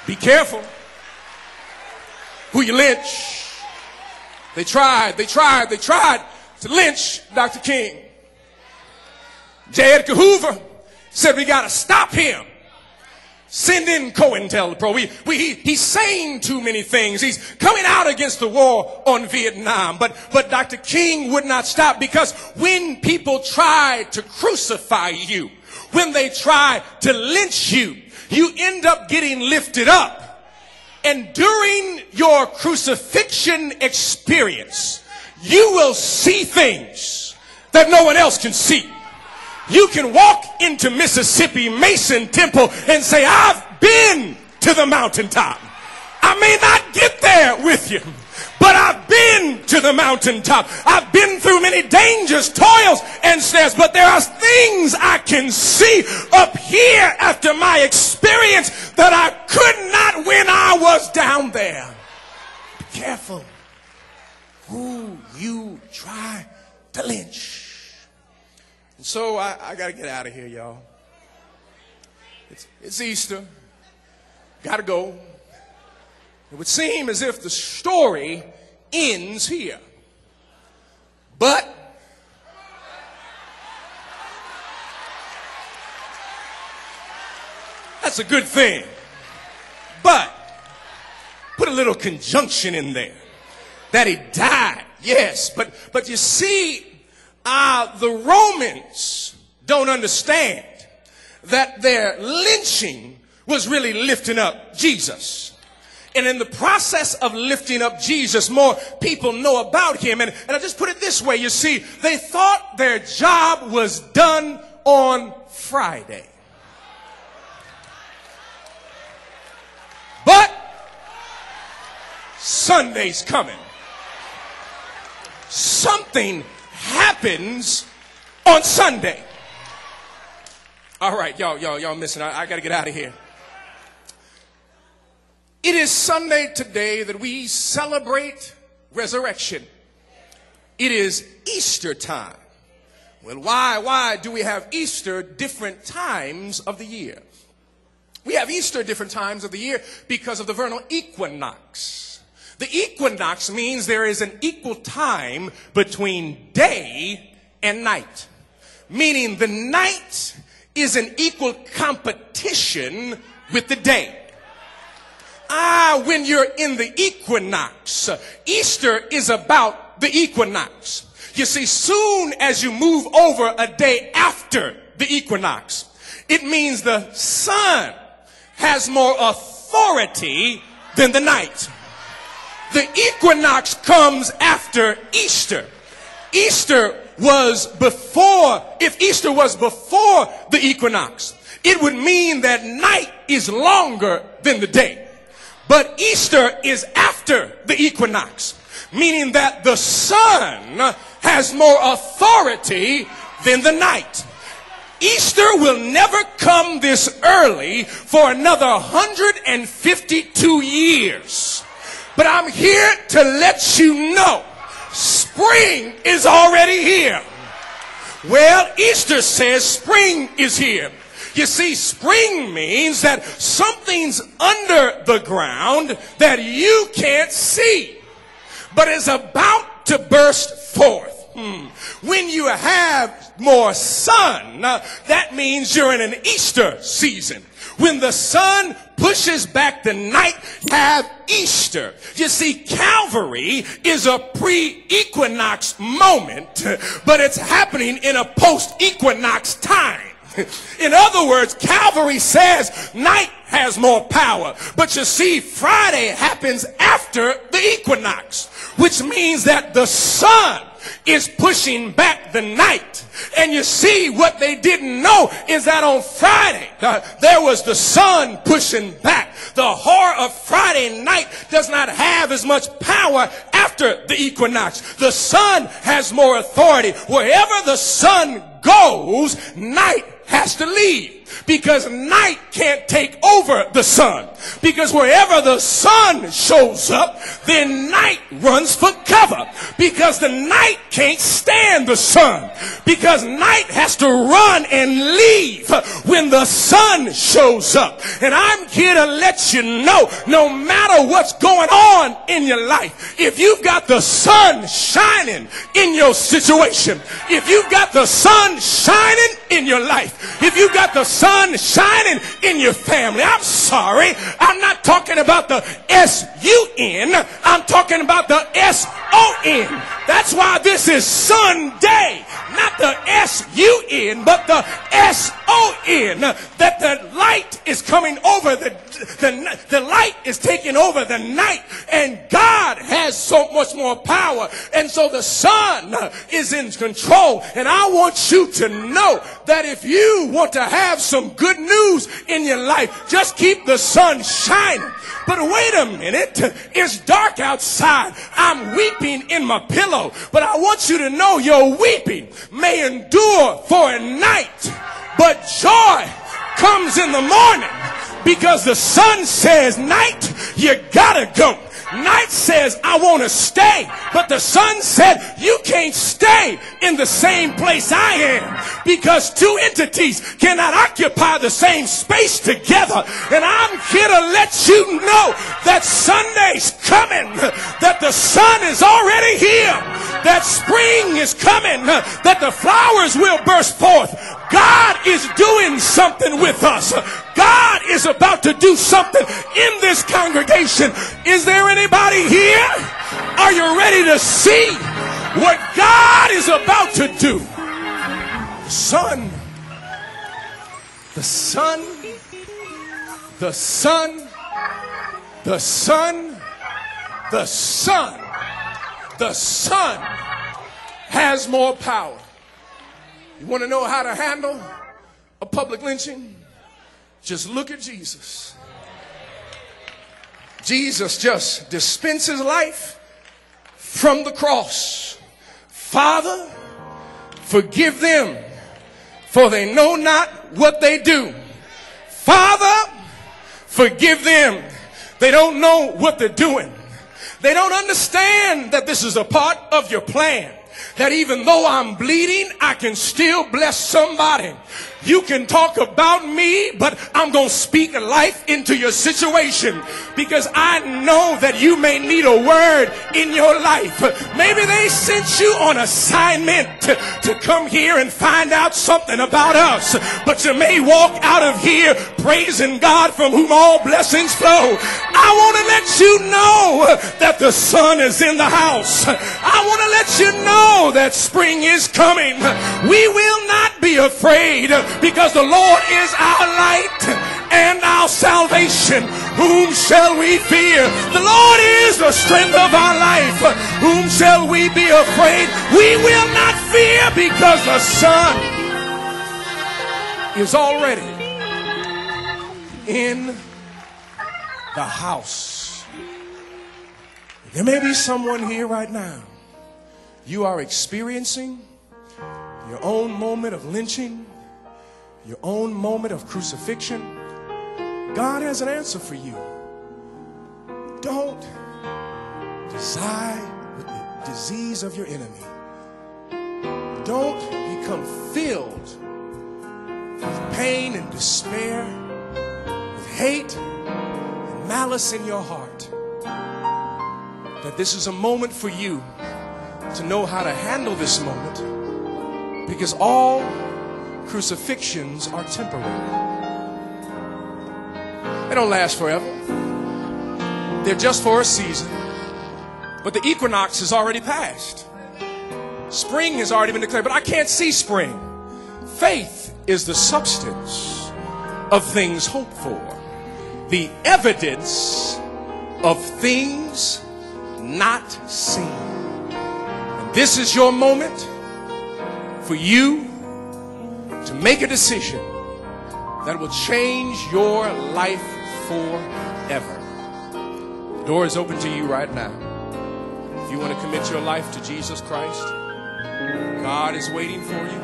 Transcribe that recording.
Be careful who you lynch. They tried to lynch Dr. King. J. Edgar Hoover said, we got to stop him. Send in COINTELPRO. He's saying too many things. He's coming out against the war on Vietnam. But Dr. King would not stop, because when people try to crucify you, when they try to lynch you, you end up getting lifted up. And during your crucifixion experience, you will see things that no one else can see. You can walk into Mississippi Mason Temple and say, I've been to the mountaintop. I may not get there with you, but I've been to the mountaintop. I've been through many dangers, toils, and snares, but there are things I can see up here after my experience that I could not when I was down there. Be careful who you try to lynch. And so I got to get out of here, y'all. It's Easter. Got to go. It would seem as if the story ends here. But that's a good thing. But put a little conjunction in there. That he died, yes. But you see, the Romans don't understand that their lynching was really lifting up Jesus. And in the process of lifting up Jesus, more people know about him. And I just put it this way, you see, they thought their job was done on Friday. But Sunday's coming. Something happens on Sunday. All right, y'all missing. I got to get out of here. It is Sunday today that we celebrate resurrection. It is Easter time. Well, why do we have Easter different times of the year? We have Easter different times of the year because of the vernal equinox. The equinox means there is an equal time between day and night, meaning the night is an equal competition with the day. When you're in the equinox, Easter is about the equinox. You see, soon as you move over a day after the equinox, it means the sun has more authority than the night. The equinox comes after Easter. Easter was before, if Easter was before the equinox, it would mean that night is longer than the day. But Easter is after the equinox, meaning that the sun has more authority than the night. Easter will never come this early for another 152 years. But I'm here to let you know, spring is already here. Well, Easter says spring is here. You see, spring means that something's under the ground that you can't see, but is about to burst forth. When you have more sun, that means you're in an Easter season. When the sun pushes back the night, have Easter. You see, Calvary is a pre-equinox moment, but it's happening in a post-equinox time. In other words, Calvary says night has more power. But you see, Friday happens after the equinox, which means that the sun is pushing back the night. And you see, what they didn't know is that on Friday, there was the sun pushing back. The horror of Friday night does not have as much power after the equinox. The sun has more authority. Wherever the sun goes, night has to leave. because night can't take over the sun. Because wherever the sun shows up, then night runs for cover. Because the night can't stand the sun. Because night has to run and leave when the sun shows up. And I'm here to let you know, no matter what's going on in your life, if you've got the sun shining in your situation, if you've got the sun shining in your life, if you've got the sun shining in your family, I'm sorry, I'm not talking about the S-U-N, I'm talking about the S-O-N. That's why this is Sunday, not the S-U-N, but the S-O-N, that the light is coming over, the light is taking over the night, and God has so much more power, and so the sun is in control. And I want you to know that if you want to have some good news in your life, just keep the sun shining. But wait a minute, it's dark outside. I'm weeping in my pillow. But I want you to know your weeping may endure for a night, but joy comes in the morning, because the sun says, night, you gotta go. Night says, I want to stay. But the sun said, you can't stay in the same place I am, because two entities cannot occupy the same space together. And I'm here to let you know that Sunday's coming, that the sun is already here, that spring is coming, that the flowers will burst forth. God is doing something with us. God is about to do something in this congregation. Is there anybody here? Are you ready to see what God is about to do? The sun, the sun, the sun, the sun, the sun, the sun has more power. You want to know how to handle a public lynching? Just look at Jesus. Jesus just dispenses life from the cross. Father, forgive them, for they know not what they do. Father, forgive them. They don't know what they're doing. They don't understand that this is a part of your plan. That even though I'm bleeding, I can still bless somebody. You can talk about me, but I'm going to speak life into your situation, because I know that you may need a word in your life. Maybe they sent you on assignment to come here and find out something about us, but you may walk out of here praising God, from whom all blessings flow. I want to let you know that the sun is in the house. I want to let you know that spring is coming. We will not be afraid, because the Lord is our light and our salvation. Whom shall we fear? The Lord is the strength of our life. Whom shall we be afraid? We will not fear, because the sun is already in the house. There may be someone here right now. You are experiencing your own moment of lynching, your own moment of crucifixion. God has an answer for you. Don't desire the disease of your enemy. Don't become filled with pain and despair, with hate and malice in your heart. That this is a moment for you to know how to handle this moment, because all crucifixions are temporary. They don't last forever. They're just for a season. But the equinox has already passed. Spring has already been declared, but I can't see spring. Faith is the substance of things hoped for, the evidence of things not seen. And this is your moment for you to make a decision that will change your life forever. The door is open to you right now. If you want to commit your life to Jesus Christ, God is waiting for you.